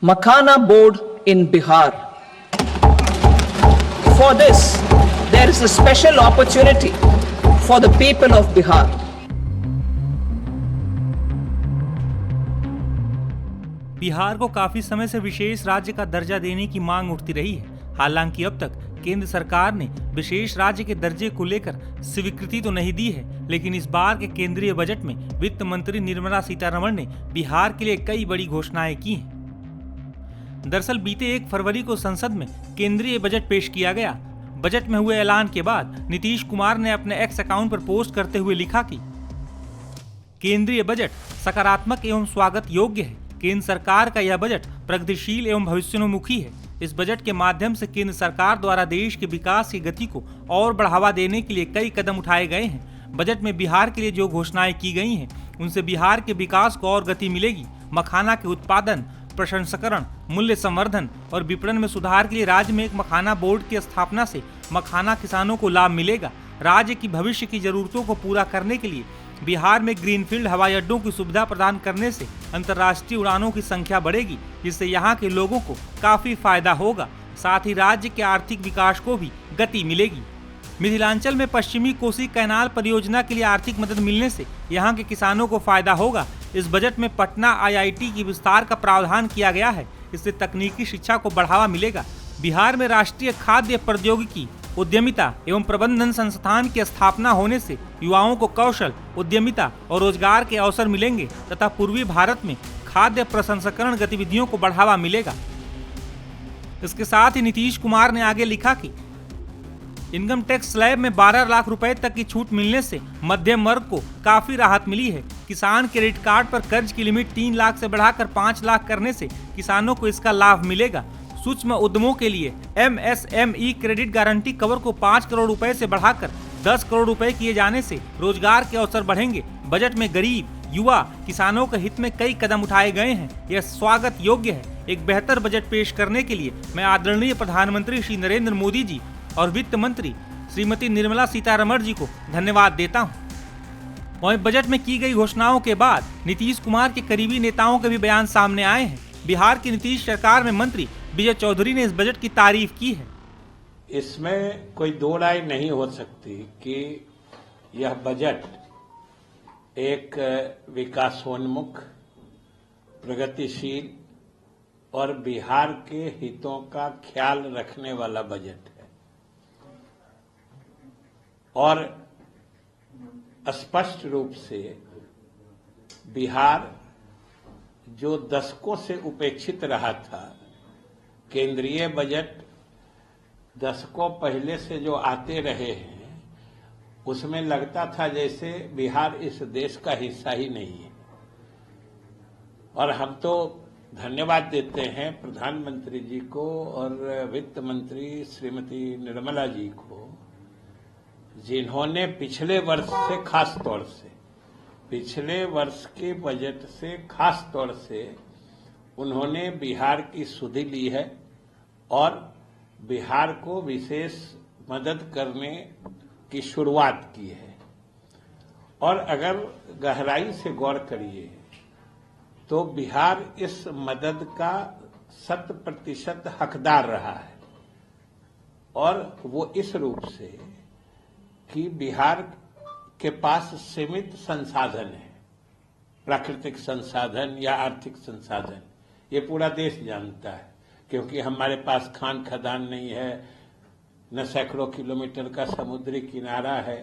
Makhana board in Bihar. For this, there is a special opportunity for the people of Bihar. Bihar को काफी समय से विशेष राज्य का दर्जा देने की मांग उठती रही है। हालांकि अब तक केंद्र सरकार ने विशेष राज्य के दर्जे को लेकर स्वीकृति तो नहीं दी है, लेकिन इस बार के केंद्रीय बजट में वित्त मंत्री निर्मला सीतारमण ने बिहार के लिए कई बड़ी घोषणाएं की हैं। दरअसल बीते 1 फरवरी को संसद में केंद्रीय बजट पेश किया गया। बजट में हुए ऐलान के बाद नीतीश कुमार ने अपने एक्स अकाउंट पर पोस्ट करते हुए लिखा कि केंद्रीय बजट सकारात्मक एवं स्वागत योग्य है। केंद्र सरकार का यह बजट प्रगतिशील एवं भविष्योन्मुखी है। इस बजट के माध्यम से केंद्र सरकार द्वारा देश के विकास की गति को और बढ़ावा देने के लिए कई कदम उठाए गए हैं। बजट में बिहार के लिए जो घोषणाएं की गई हैं, उनसे बिहार के विकास को और गति मिलेगी। मखाना के उत्पादन, प्रसंस्करण, मूल्य संवर्धन और विपणन में सुधार के लिए राज्य में एक मखाना बोर्ड की स्थापना से मखाना किसानों को लाभ मिलेगा। राज्य की भविष्य की जरूरतों को पूरा करने के लिए बिहार में ग्रीनफील्ड हवाई अड्डों की सुविधा प्रदान करने से अंतर्राष्ट्रीय उड़ानों की संख्या बढ़ेगी, जिससे यहाँ के लोगों को काफी फायदा होगा। साथ ही राज्य के आर्थिक विकास को भी गति मिलेगी। मिथिलांचल में पश्चिमी कोसी कैनाल परियोजना के लिए आर्थिक मदद मिलने से यहाँ के किसानों को फायदा होगा। इस बजट में पटना IIT की विस्तार का प्रावधान किया गया है। इससे तकनीकी शिक्षा को बढ़ावा मिलेगा। बिहार में राष्ट्रीय खाद्य प्रौद्योगिकी उद्यमिता एवं प्रबंधन संस्थान की स्थापना होने से युवाओं को कौशल, उद्यमिता और रोजगार के अवसर मिलेंगे तथा पूर्वी भारत में खाद्य प्रसंस्करण गतिविधियों को बढ़ावा मिलेगा। इसके साथ ही नीतीश कुमार ने आगे लिखा कि इनकम टैक्स स्लैब में 12 लाख रुपए तक की छूट मिलने से मध्यम वर्ग को काफी राहत मिली है। किसान क्रेडिट कार्ड पर कर्ज की लिमिट 3 लाख से बढ़ाकर 5 लाख करने से किसानों को इसका लाभ मिलेगा। सूक्ष्म उद्यमों के लिए MSME क्रेडिट गारंटी कवर को 5 करोड़ रुपए से बढ़ाकर 10 करोड़ रुपए किए जाने से रोजगार के अवसर बढ़ेंगे। बजट में गरीब, युवा, किसानों के हित में कई कदम उठाए गए हैं। यह स्वागत योग्य है। एक बेहतर बजट पेश करने के लिए मैं आदरणीय प्रधानमंत्री श्री नरेंद्र मोदी जी और वित्त मंत्री श्रीमती निर्मला सीतारमण जी को धन्यवाद देता हूं। वहीं बजट में की गई घोषणाओं के बाद नीतीश कुमार के करीबी नेताओं के भी बयान सामने आए हैं। बिहार की नीतीश सरकार में मंत्री विजय चौधरी ने इस बजट की तारीफ की है। इसमें कोई दो राय नहीं हो सकती कि यह बजट एक विकासोन्मुख, प्रगतिशील और बिहार के हितों का ख्याल रखने वाला बजट है और स्पष्ट रूप से बिहार जो दशकों से उपेक्षित रहा था, केंद्रीय बजट दशकों पहले से जो आते रहे हैं, उसमें लगता था जैसे बिहार इस देश का हिस्सा ही नहीं है। और हम तो धन्यवाद देते हैं प्रधानमंत्री जी को और वित्त मंत्री श्रीमती निर्मला जी को, जिन्होंने पिछले वर्ष से खास तौर से, पिछले वर्ष के बजट से खास तौर से उन्होंने बिहार की सुधि ली है और बिहार को विशेष मदद करने की शुरुआत की है। और अगर गहराई से गौर करिए तो बिहार इस मदद का 100% हकदार रहा है। और वो इस रूप से कि बिहार के पास सीमित संसाधन है, प्राकृतिक संसाधन या आर्थिक संसाधन, ये पूरा देश जानता है, क्योंकि हमारे पास खान खदान नहीं है, न सैकड़ों किलोमीटर का समुद्री किनारा है,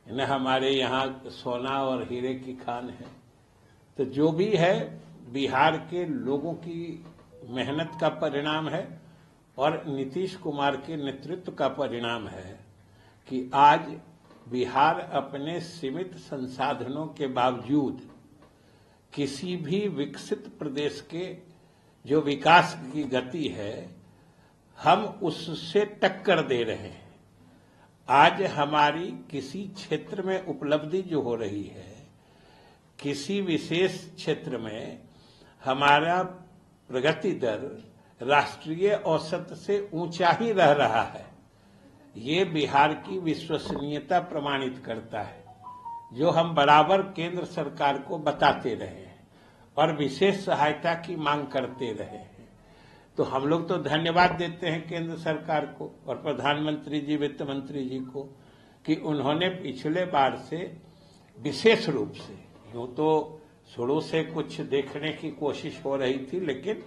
न हमारे यहाँ सोना और हीरे की खान है। तो जो भी है बिहार के लोगों की मेहनत का परिणाम है और नीतीश कुमार के नेतृत्व का परिणाम है कि आज बिहार अपने सीमित संसाधनों के बावजूद किसी भी विकसित प्रदेश के जो विकास की गति है, हम उससे टक्कर दे रहे हैं। आज हमारी किसी क्षेत्र में उपलब्धि जो हो रही है, किसी विशेष क्षेत्र में हमारा प्रगति दर राष्ट्रीय औसत से ऊंचा ही रह रहा है। ये बिहार की विश्वसनीयता प्रमाणित करता है, जो हम बराबर केंद्र सरकार को बताते रहे हैं। और विशेष सहायता की मांग करते रहे हैं। तो हम लोग तो धन्यवाद देते हैं केंद्र सरकार को और प्रधानमंत्री जी, वित्त मंत्री जी को कि उन्होंने पिछले बार से विशेष रूप से, यूं तो शुरू से कुछ देखने की कोशिश हो रही थी, लेकिन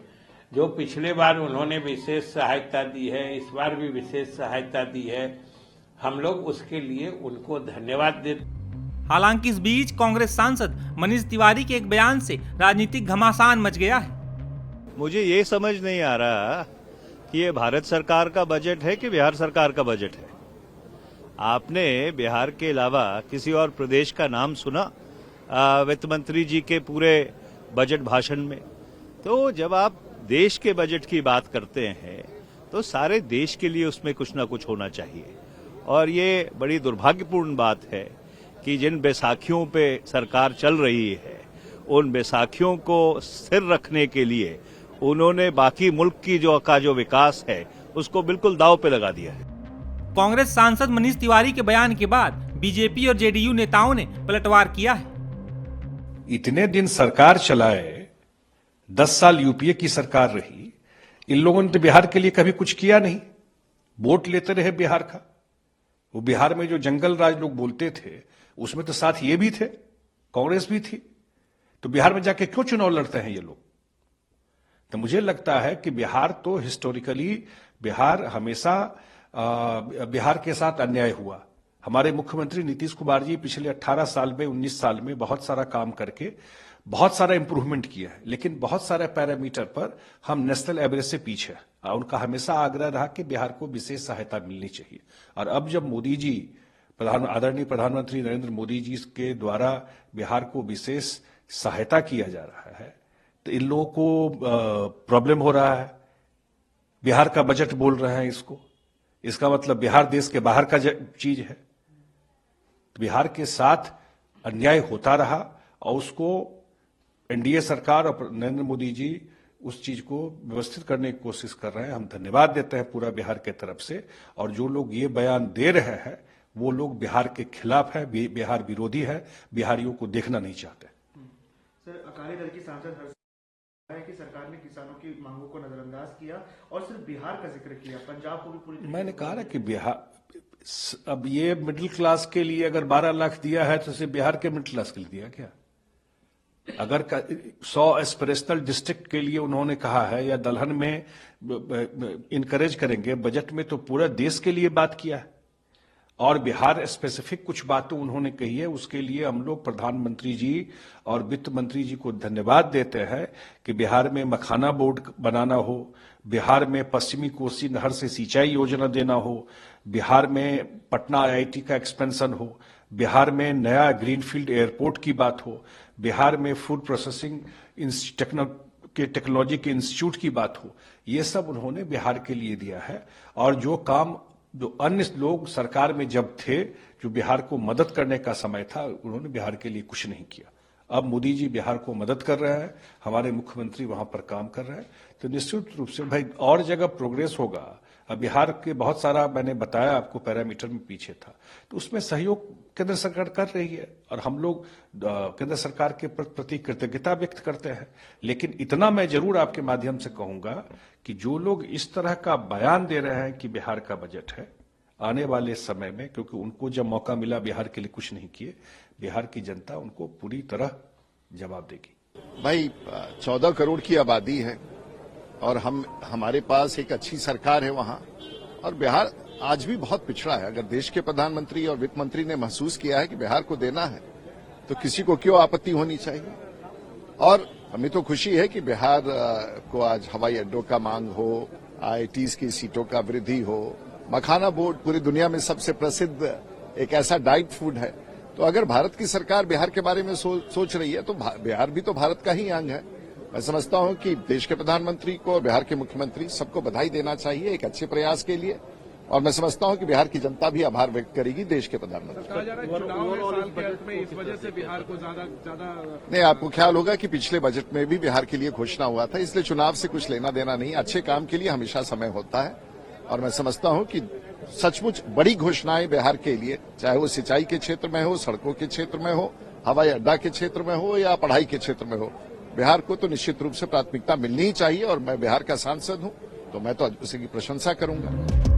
जो पिछले बार उन्होंने विशेष सहायता दी है, इस बार भी विशेष सहायता दी है, हम लोग उसके लिए उनको धन्यवाद देते। हालांकि इस बीच कांग्रेस सांसद मनीष तिवारी के एक बयान से राजनीतिक घमासान मच गया है। मुझे ये समझ नहीं आ रहा कि ये भारत सरकार का बजट है कि बिहार सरकार का बजट है। आपने बिहार के अलावा किसी और प्रदेश का नाम सुना वित्त मंत्री जी के पूरे बजट भाषण में? तो जब आप देश के बजट की बात करते हैं तो सारे देश के लिए उसमें कुछ ना कुछ होना चाहिए। और ये बड़ी दुर्भाग्यपूर्ण बात है कि जिन बैसाखियों पे सरकार चल रही है, उन बैसाखियों को स्थिर रखने के लिए उन्होंने बाकी मुल्क की जो विकास है उसको बिल्कुल दांव पे लगा दिया है। कांग्रेस सांसद मनीष तिवारी के बयान के बाद बीजेपी और जेडीयू नेताओं ने पलटवार किया है। इतने दिन सरकार चलाए, 10 साल यूपीए की सरकार रही, इन लोगों ने तो बिहार के लिए कभी कुछ किया नहीं। वोट लेते रहे बिहार का। वो बिहार में जो जंगल राज लोग बोलते थे उसमें तो साथ ये भी थे, कांग्रेस भी थी। तो बिहार में जाके क्यों चुनाव लड़ते हैं ये लोग? तो मुझे लगता है कि बिहार तो हिस्टोरिकली बिहार हमेशा बिहार के साथ अन्याय हुआ। हमारे मुख्यमंत्री नीतीश कुमार जी पिछले 18 साल में, 19 साल में बहुत सारा काम करके बहुत सारा इंप्रूवमेंट किया है, लेकिन बहुत सारे पैरामीटर पर हम नेशनल एवरेज से पीछे हैं। उनका हमेशा आग्रह रहा कि बिहार को विशेष सहायता मिलनी चाहिए। और अब जब मोदी जी, आदरणीय प्रधानमंत्री नरेंद्र मोदी जी के द्वारा बिहार को विशेष सहायता किया जा रहा है, तो इन लोगों को प्रॉब्लम हो रहा है। बिहार का बजट बोल रहे हैं इसको, इसका मतलब बिहार देश के बाहर का चीज है। तो बिहार के साथ अन्याय होता रहा और उसको एनडीए सरकार और नरेंद्र मोदी जी उस चीज को व्यवस्थित करने की कोशिश कर रहे हैं। हम धन्यवाद देते हैं पूरा बिहार के तरफ से। और जो लोग ये बयान दे रहे हैं वो लोग बिहार के खिलाफ है, बिहार विरोधी है, बिहारियों को देखना नहीं चाहते। सर, अकाली दल की सांसद है कि सरकार ने किसानों की मांगों को नजरअंदाज किया और सिर्फ बिहार का जिक्र किया, पंजाब को भी पूरी। मैंने कहा ना कि बिहार, अब ये मिडिल क्लास के लिए अगर 12 लाख दिया है तो सिर्फ बिहार के मिडिल क्लास के लिए दिया क्या? अगर 100 एस्पिरेशनल डिस्ट्रिक्ट के लिए उन्होंने कहा है या दलहन में इनकरेज करेंगे बजट में, तो पूरा देश के लिए बात किया है। और बिहार स्पेसिफिक कुछ बातें उन्होंने कही है, उसके लिए हम लोग प्रधानमंत्री जी और वित्त मंत्री जी को धन्यवाद देते हैं कि बिहार में मखाना बोर्ड बनाना हो, बिहार में पश्चिमी कोसी नहर से सिंचाई योजना देना हो, बिहार में पटना आईआईटी का एक्सपेंशन हो, बिहार में नया ग्रीनफील्ड एयरपोर्ट की बात हो, बिहार में फूड प्रोसेसिंग टेक्नोलॉजी के इंस्टीट्यूट की बात हो। ये सब उन्होंने बिहार के लिए दिया है। और जो काम जो अन्य लोग सरकार में जब थे, जो बिहार को मदद करने का समय था, उन्होंने बिहार के लिए कुछ नहीं किया। अब मोदी जी बिहार को मदद कर रहे हैं, हमारे मुख्यमंत्री वहां पर काम कर रहे हैं, तो निश्चित रूप से भाई और जगह प्रोग्रेस होगा। अब बिहार के बहुत सारा मैंने बताया आपको पैरामीटर में पीछे था, तो उसमें सहयोग केंद्र सरकार कर रही है और हम लोग केंद्र सरकार के प्रति कृतज्ञता व्यक्त करते हैं। लेकिन इतना मैं जरूर आपके माध्यम से कहूंगा कि जो लोग इस तरह का बयान दे रहे हैं कि बिहार का बजट है, आने वाले समय में, क्योंकि उनको जब मौका मिला बिहार के लिए कुछ नहीं किए, बिहार की जनता उनको पूरी तरह जवाब देगी। भाई 14 करोड़ की आबादी है और हमारे पास एक अच्छी सरकार है वहां, और बिहार आज भी बहुत पिछड़ा है। अगर देश के प्रधानमंत्री और वित्त मंत्री ने महसूस किया है कि बिहार को देना है, तो किसी को क्यों आपत्ति होनी चाहिए। और हमें तो खुशी है कि बिहार को आज हवाई अड्डों का मांग हो, आईआईटीज की सीटों का वृद्धि हो, मखाना बोर्ड पूरी दुनिया में सबसे प्रसिद्ध एक ऐसा डाइट फूड है। तो अगर भारत की सरकार बिहार के बारे में सोच रही है तो बिहार भी तो भारत का ही अंग है। मैं समझता हूं कि देश के प्रधानमंत्री को और बिहार के मुख्यमंत्री सबको बधाई देना चाहिए एक अच्छे प्रयास के लिए, और मैं समझता हूं कि बिहार की जनता भी आभार व्यक्त करेगी देश के प्रधानमंत्री। इस वजह से बिहार को ज्यादा नहीं, आपको ख्याल होगा कि पिछले बजट में भी बिहार के लिए घोषणा हुआ था, इसलिए चुनाव से कुछ लेना देना नहीं। अच्छे काम के लिए हमेशा समय होता है, और मैं समझता हूं कि सचमुच बड़ी घोषणाएं बिहार के लिए, चाहे वो सिंचाई के क्षेत्र में हो, सड़कों के क्षेत्र में हो, हवाई अड्डा के क्षेत्र में हो या पढ़ाई के क्षेत्र में हो, बिहार को तो निश्चित रूप से प्राथमिकता मिलनी ही चाहिए और मैं बिहार का सांसद हूं तो मैं तो उसी की प्रशंसा करूंगा।